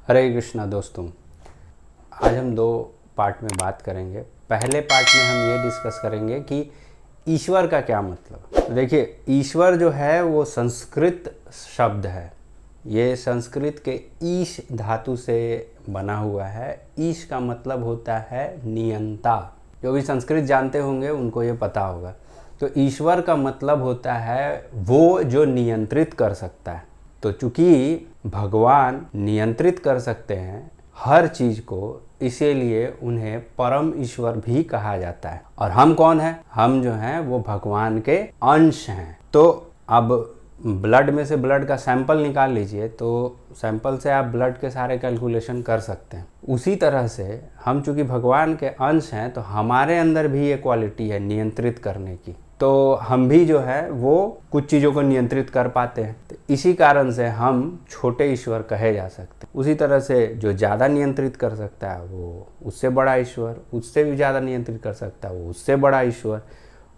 हरे कृष्णा दोस्तों, आज हम दो पार्ट में बात करेंगे। पहले पार्ट में हम ये डिस्कस करेंगे कि ईश्वर का क्या मतलब। तो देखिए, ईश्वर जो है वो संस्कृत शब्द है। ये संस्कृत के ईश धातु से बना हुआ है। ईश का मतलब होता है नियंता। जो भी संस्कृत जानते होंगे उनको ये पता होगा। तो ईश्वर का मतलब होता है वो जो नियंत्रित कर सकता है। तो चूंकि भगवान नियंत्रित कर सकते हैं हर चीज को, इसीलिए उन्हें परम ईश्वर भी कहा जाता है। और हम कौन हैं? हम जो हैं वो भगवान के अंश हैं। तो अब ब्लड में से ब्लड का सैंपल निकाल लीजिए, तो सैंपल से आप ब्लड के सारे कैलकुलेशन कर सकते हैं। उसी तरह से हम चूंकि भगवान के अंश हैं तो हमारे अंदर भी ये क्वालिटी है नियंत्रित करने की। तो हम भी जो है वो कुछ चीज़ों को नियंत्रित कर पाते हैं। तो इसी कारण से हम छोटे ईश्वर कहे जा सकते हैं। उसी तरह से जो ज़्यादा नियंत्रित कर सकता है वो उससे बड़ा ईश्वर, उससे भी ज़्यादा नियंत्रित कर सकता है वो उससे बड़ा ईश्वर।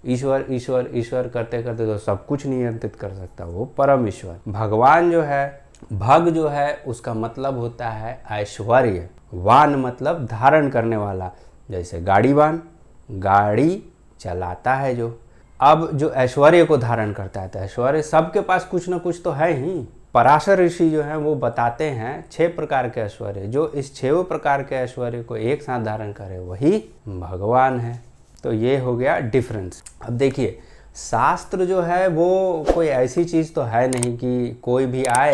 ईश्वर ईश्वर ईश्वर करते करते तो सब कुछ नियंत्रित कर सकता है वो परम ईश्वर। भगवान जो है, भग जो है उसका मतलब होता है ऐश्वर्य। वान मतलब धारण करने वाला, जैसे गाड़ीवान गाड़ी चलाता है जो। अब जो ऐश्वर्य को धारण करता है, तो ऐश्वर्य सबके पास कुछ ना कुछ तो है ही। पराशर ऋषि जो है वो बताते हैं 6 प्रकार के ऐश्वर्य। जो इस 6 प्रकार के ऐश्वर्य को एक साथ धारण करे वही भगवान है। तो ये हो गया डिफरेंस। अब देखिए, शास्त्र जो है वो कोई ऐसी चीज़ तो है नहीं कि कोई भी आए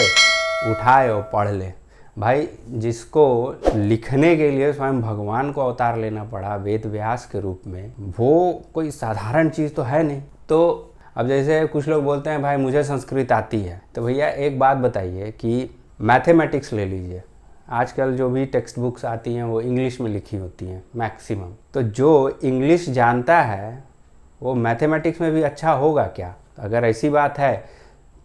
उठाए और पढ़ ले। भाई, जिसको लिखने के लिए स्वयं भगवान को अवतार लेना पड़ा वेद व्यास के रूप में, वो कोई साधारण चीज़ तो है नहीं। तो अब जैसे कुछ लोग बोलते हैं भाई मुझे संस्कृत आती है, तो भैया एक बात बताइए कि मैथमेटिक्स ले लीजिए। आजकल जो भी टेक्स्ट बुक्स आती हैं वो इंग्लिश में लिखी होती हैं मैक्सिमम। तो जो इंग्लिश जानता है वो मैथमेटिक्स में भी अच्छा होगा क्या? अगर ऐसी बात है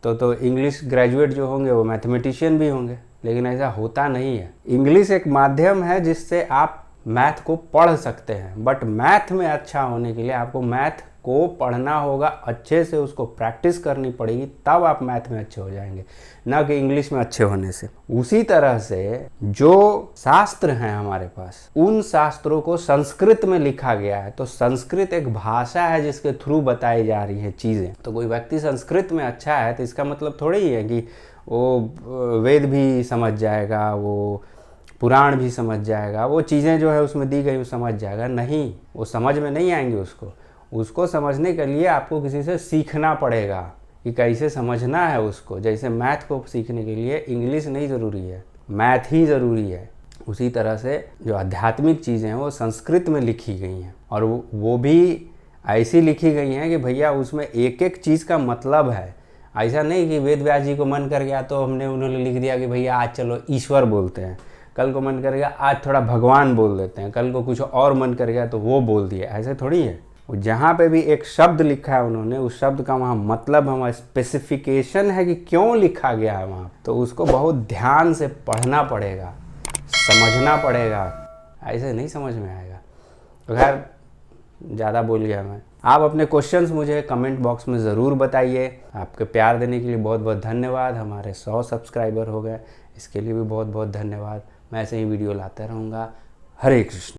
तो इंग्लिश ग्रेजुएट जो होंगे वो मैथमेटिशियन भी होंगे। लेकिन ऐसा होता नहीं है। इंग्लिश एक माध्यम है जिससे आप मैथ को पढ़ सकते हैं, बट मैथ में अच्छा होने के लिए आपको मैथ को पढ़ना होगा, अच्छे से उसको प्रैक्टिस करनी पड़ेगी, तब आप मैथ में अच्छे हो जाएंगे, ना कि इंग्लिश में अच्छे होने से। उसी तरह से जो शास्त्र हैं हमारे पास, उन शास्त्रों को संस्कृत में लिखा गया है। तो संस्कृत एक भाषा है जिसके थ्रू बताई जा रही है चीज़ें। तो कोई व्यक्ति संस्कृत में अच्छा है तो इसका मतलब थोड़ी ही है कि वो वेद भी समझ जाएगा, वो पुराण भी समझ जाएगा, वो चीज़ें जो है उसमें दी गई वो समझ जाएगा। नहीं, वो समझ में नहीं आएंगे। उसको समझने के लिए आपको किसी से सीखना पड़ेगा कि कैसे समझना है उसको। जैसे मैथ को सीखने के लिए इंग्लिश नहीं ज़रूरी है, मैथ ही ज़रूरी है। उसी तरह से जो आध्यात्मिक चीज़ें हैं वो संस्कृत में लिखी गई हैं, और वो भी ऐसी लिखी गई हैं कि भैया उसमें एक एक चीज़ का मतलब है। ऐसा नहीं कि वेद व्यास जी को मन कर गया तो उन्होंने लिख दिया कि भैया आज चलो ईश्वर बोलते हैं, कल को मन कर गया आज थोड़ा भगवान बोल देते हैं, कल को कुछ और मन कर गया तो वो बोल दिया। ऐसे थोड़ी है। जहाँ पे भी एक शब्द लिखा है उन्होंने, उस शब्द का वहाँ मतलब है, वहाँ स्पेसिफिकेशन है कि क्यों लिखा गया है वहाँ, तो उसको बहुत ध्यान से पढ़ना पड़ेगा, समझना पड़ेगा। ऐसे नहीं समझ में आएगा। तो खैर, ज़्यादा बोल गया मैं। आप अपने क्वेश्चंस मुझे कमेंट बॉक्स में ज़रूर बताइए। आपके प्यार देने के लिए बहुत बहुत धन्यवाद। हमारे 100 सब्सक्राइबर हो गए, इसके लिए भी बहुत बहुत धन्यवाद। मैं ऐसे ही वीडियो लाता रहूँगा। हरे कृष्ण।